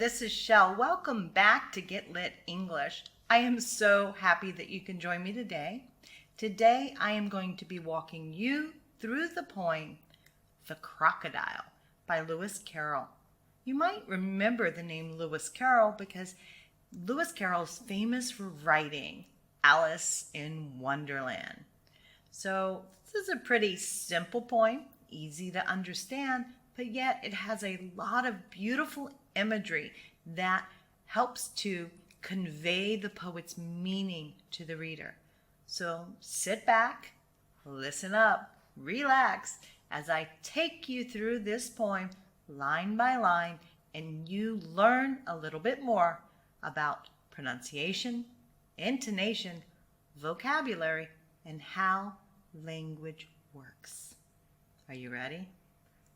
this is Shell. Welcome back to Get Lit English. I am so happy that you can join me today. Today I am going to be walking you through the poem The Crocodile by Lewis Carrol. You might remember the name Lewis Carrol because Lewis Carroll is famous for writing Alice in Wonderland. So this is a pretty simple poem, easy to understand, but yet it has a lot of beautiful imagery that helps to convey the poet's meaning to the reader. So sit back, listen up, relax as I take you through this poem line by line and you learn a little bit more about pronunciation, intonation, vocabulary, and how language works. Are you ready?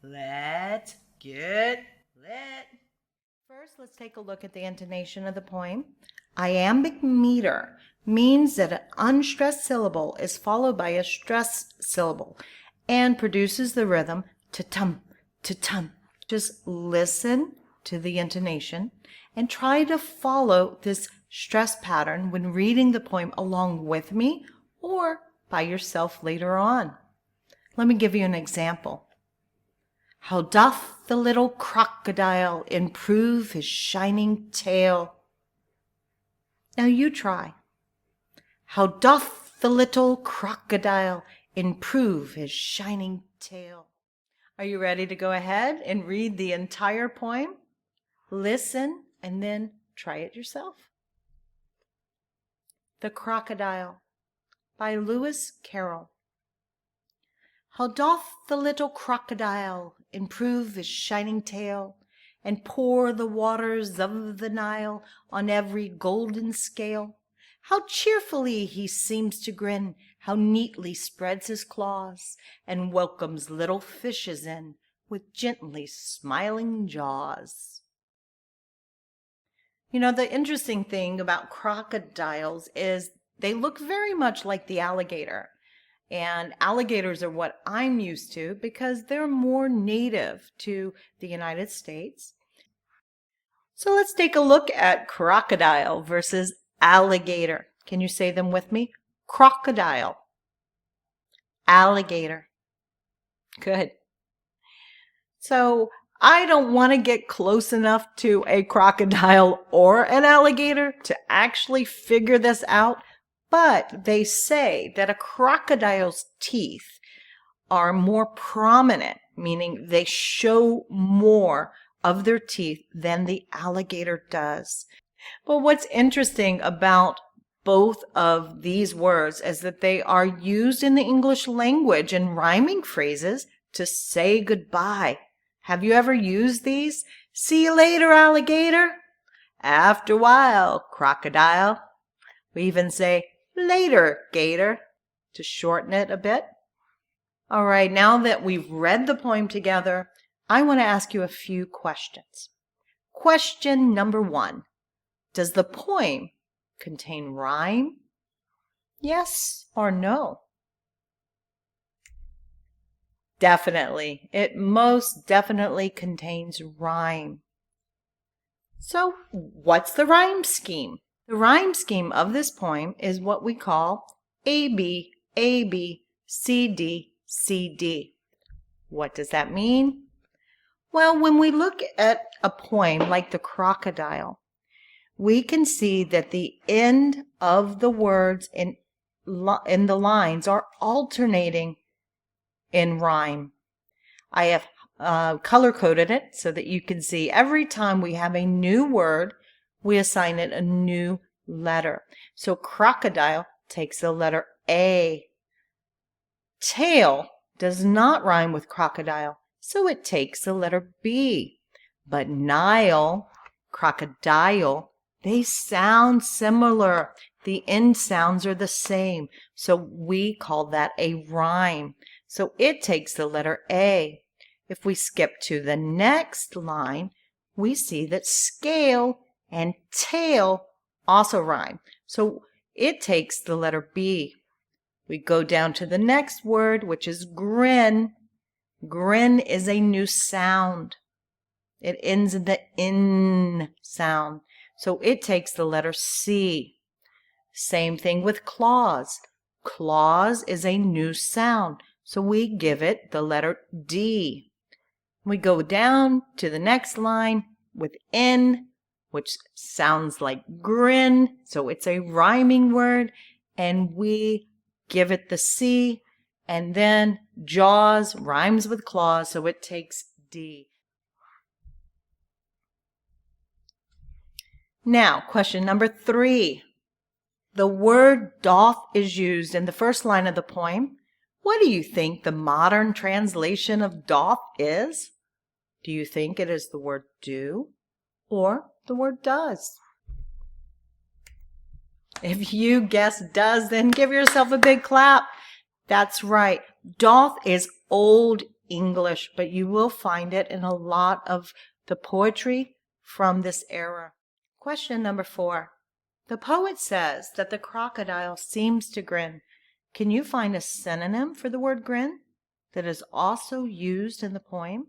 Let's get lit. First, let's take a look at the intonation of the poem. Iambic meter means that an unstressed syllable is followed by a stressed syllable and produces the rhythm ta-tum, ta-tum. Just listen to the intonation and try to follow this stress pattern when reading the poem along with me or by yourself later on. Let me give you an example. How doth the little crocodile improve his shining tail? Now you try. How doth the little crocodile improve his shining tail? Are you ready to go ahead and read the entire poem? Listen and then try it yourself. The Crocodile by Lewis Carrol. How doth the little crocodile improve his shining tail, and pour the waters of the Nile on every golden scale? How cheerfully he seems to grin, how neatly spreads his claws, and welcomes little fishes in with gently smiling jaws. You know, the interesting thing about crocodiles is they look very much like the alligator. And alligators are what I'm used to because they're more native to the United States. So let's take a look at crocodile versus alligator. Can you say them with me? Crocodile. Alligator. Good. So I don't want to get close enough to a crocodile or an alligator to actually figure this out. But they say that a crocodile's teeth are more prominent, meaning they show more of their teeth than the alligator does. But what's interesting about both of these words is that they are used in the English language in rhyming phrases to say goodbye. Have you ever used these? See you later, alligator. After a while, crocodile. We even say, later, gator, to shorten it a bit. All right, now that we've read the poem together, I want to ask you a few questions. Question number 1. Does the poem contain rhyme? Yes or no? Definitely. It most definitely contains rhyme. So, what's the rhyme scheme? The rhyme scheme of this poem is what we call AB, AB, CD, CD. What does that mean? Well, when we look at a poem like The Crocodile, we can see that the end of the words in the lines are alternating in rhyme. I have color-coded it so that you can see every time we have a new word, we assign it a new letter. So crocodile takes the letter A. Tail does not rhyme with crocodile, so it takes the letter B. But Nile, crocodile, they sound similar. The end sounds are the same, so we call that a rhyme. So it takes the letter A. If we skip to the next line, we see that scale and tail also rhyme. So it takes the letter B. We go down to the next word, which is grin. Grin is a new sound. It ends in the N sound. So it takes the letter C. Same thing with claws. Claws is a new sound. So we give it the letter D. We go down to the next line with N, which sounds like grin. So it's a rhyming word. And we give it the C. And then jaws rhymes with claws. So it takes D. Now, question number 3. The word doth is used in the first line of the poem. What do you think the modern translation of doth is? Do you think it is the word do or the word does? If you guess does, then give yourself a big clap. That's right. Doth is Old English, but you will find it in a lot of the poetry from this era. Question number 4. The poet says that the crocodile seems to grin. Can you find a synonym for the word grin that is also used in the poem?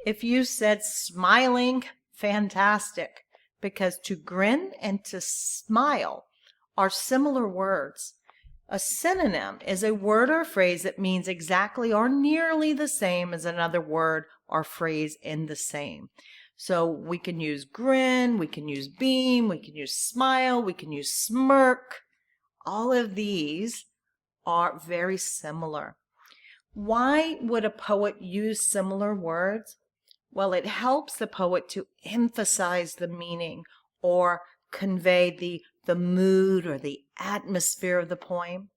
If you said smiling, fantastic, because to grin and to smile are similar words. A synonym is a word or phrase that means exactly or nearly the same as another word or phrase in the same. So we can use grin, we can use beam, we can use smile, we can use smirk. All of these are very similar. Why would a poet use similar words? Well, it helps the poet to emphasize the meaning or convey the mood or the atmosphere of the poem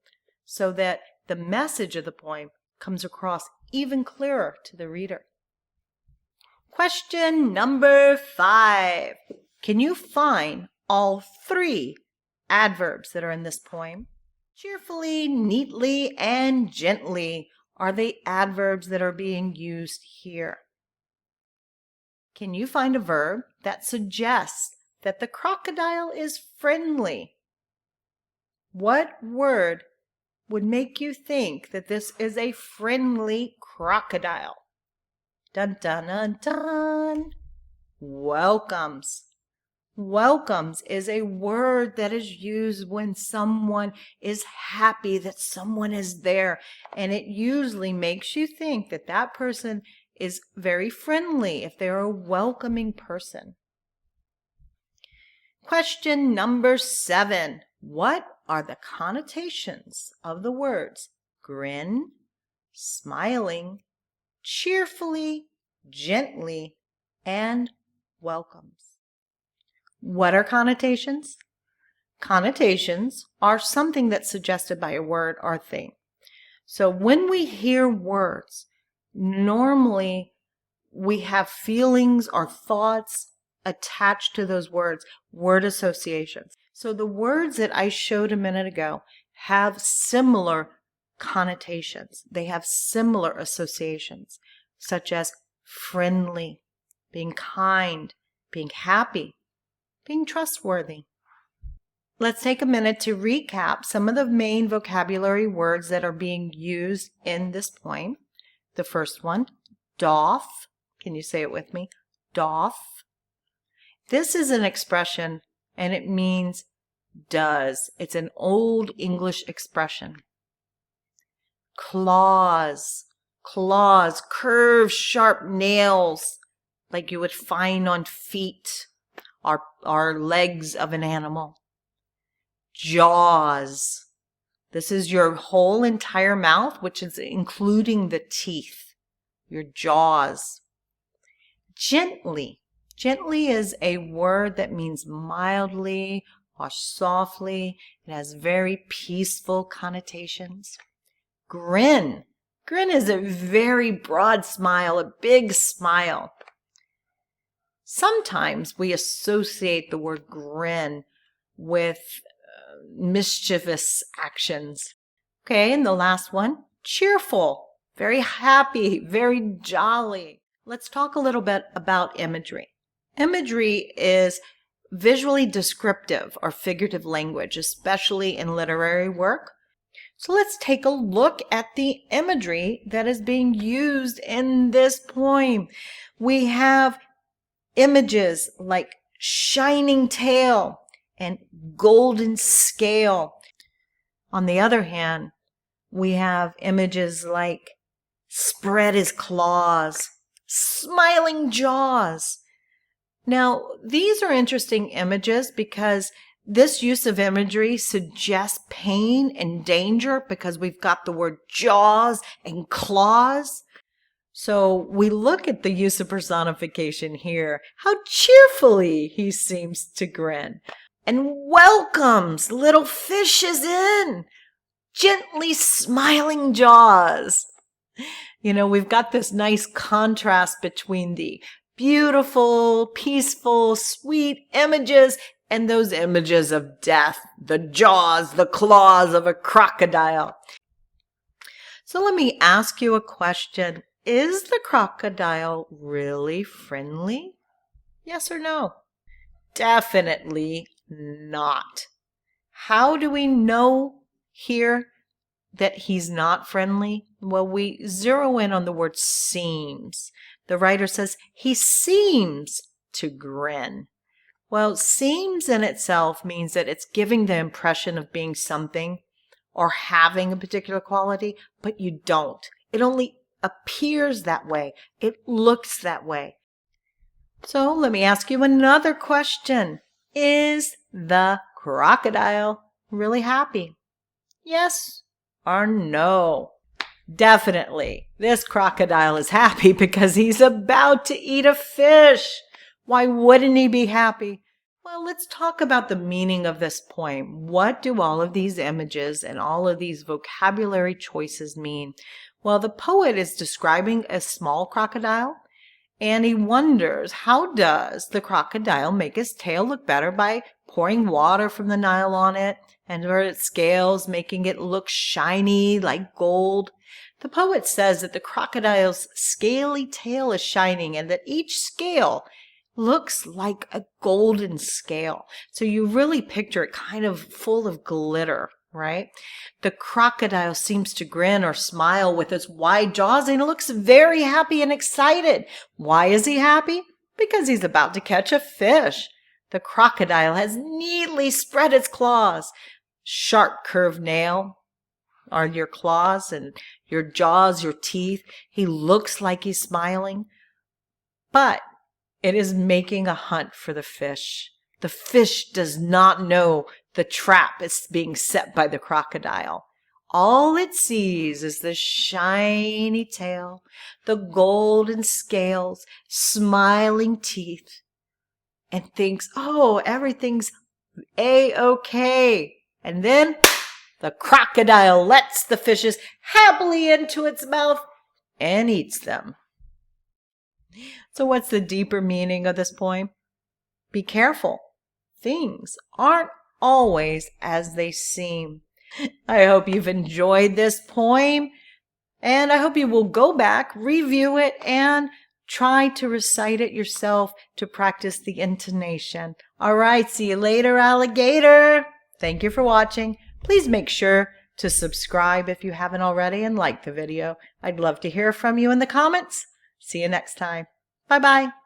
so that the message of the poem comes across even clearer to the reader. Question number 5. Can you find all 3 adverbs that are in this poem? Cheerfully, neatly, and gently are the adverbs that are being used here. Can you find a verb that suggests that the crocodile is friendly? What word would make you think that this is a friendly crocodile? Dun dun dun dun. Welcomes. Welcomes is a word that is used when someone is happy that someone is there, and it usually makes you think that that person is very friendly if they're a welcoming person. Question number 7. What are the connotations of the words grin, smiling, cheerfully, gently, and welcomes? What are connotations? Connotations are something that's suggested by a word or thing. So when we hear words, normally we have feelings or thoughts attached to those words, word associations. So the words that I showed a minute ago have similar connotations. They have similar associations, such as friendly, being kind, being happy, being trustworthy. Let's take a minute to recap some of the main vocabulary words that are being used in this poem. The first one, doth. Can you say it with me? Doth. This is an expression and it means does. It's an Old English expression. Claws. Claws, curved, sharp nails like you would find on feet or legs of an animal. Jaws. This is your whole entire mouth, which is including the teeth, your jaws. Gently. Gently is a word that means mildly or softly. It has very peaceful connotations. Grin. Grin is a very broad smile, a big smile. Sometimes we associate the word grin with mischievous actions. Okay, and the last one, cheerful, very happy, very jolly. Let's talk a little bit about imagery. Imagery is visually descriptive or figurative language, especially in literary work. So let's take a look at the imagery that is being used in this poem. We have images like shining tail and golden scale. On the other hand, we have images like spread his claws, smiling jaws. Now, these are interesting images because this use of imagery suggests pain and danger because we've got the word jaws and claws. So we look at the use of personification here, how cheerfully he seems to grin and welcomes little fishes in, gently smiling jaws. You know, we've got this nice contrast between the beautiful, peaceful, sweet images and those images of death, the jaws, the claws of a crocodile. So let me ask you a question. Is the crocodile really friendly? Yes or no? Definitely not. How do we know here that he's not friendly? Well, we zero in on the word seems. The writer says he seems to grin. Well, seems in itself means that it's giving the impression of being something or having a particular quality, but you don't. It only appears that way. It looks that way. So let me ask you another question. Is the crocodile really happy? Yes or no? Definitely. This crocodile is happy because he's about to eat a fish. Why wouldn't he be happy? Well, let's talk about the meaning of this poem. What do all of these images and all of these vocabulary choices mean? Well, the poet is describing a small crocodile, and he wonders, how does the crocodile make his tail look better by pouring water from the Nile on it, and for its scales making it look shiny like gold? The poet says that the crocodile's scaly tail is shining and that each scale looks like a golden scale. So you really picture it kind of full of glitter, right? The crocodile seems to grin or smile with its wide jaws and it looks very happy and excited. Why is he happy? Because he's about to catch a fish. The crocodile has neatly spread its claws. Sharp curved nail are your claws and your jaws, your teeth. He looks like he's smiling, but it is making a hunt for the fish. The fish does not know the trap is being set by the crocodile. All it sees is the shiny tail, the golden scales, smiling teeth, and thinks, oh, everything's A-okay. And then the crocodile lets the fishes happily into its mouth and eats them. So what's the deeper meaning of this poem? Be careful. Things aren't always as they seem. I hope you've enjoyed this poem, and I hope you will go back, review it, and try to recite it yourself to practice the intonation. All right, see you later, alligator. Thank you for watching. Please make sure to subscribe if you haven't already and like the video. I'd love to hear from you in the comments. See you next time. Bye-bye.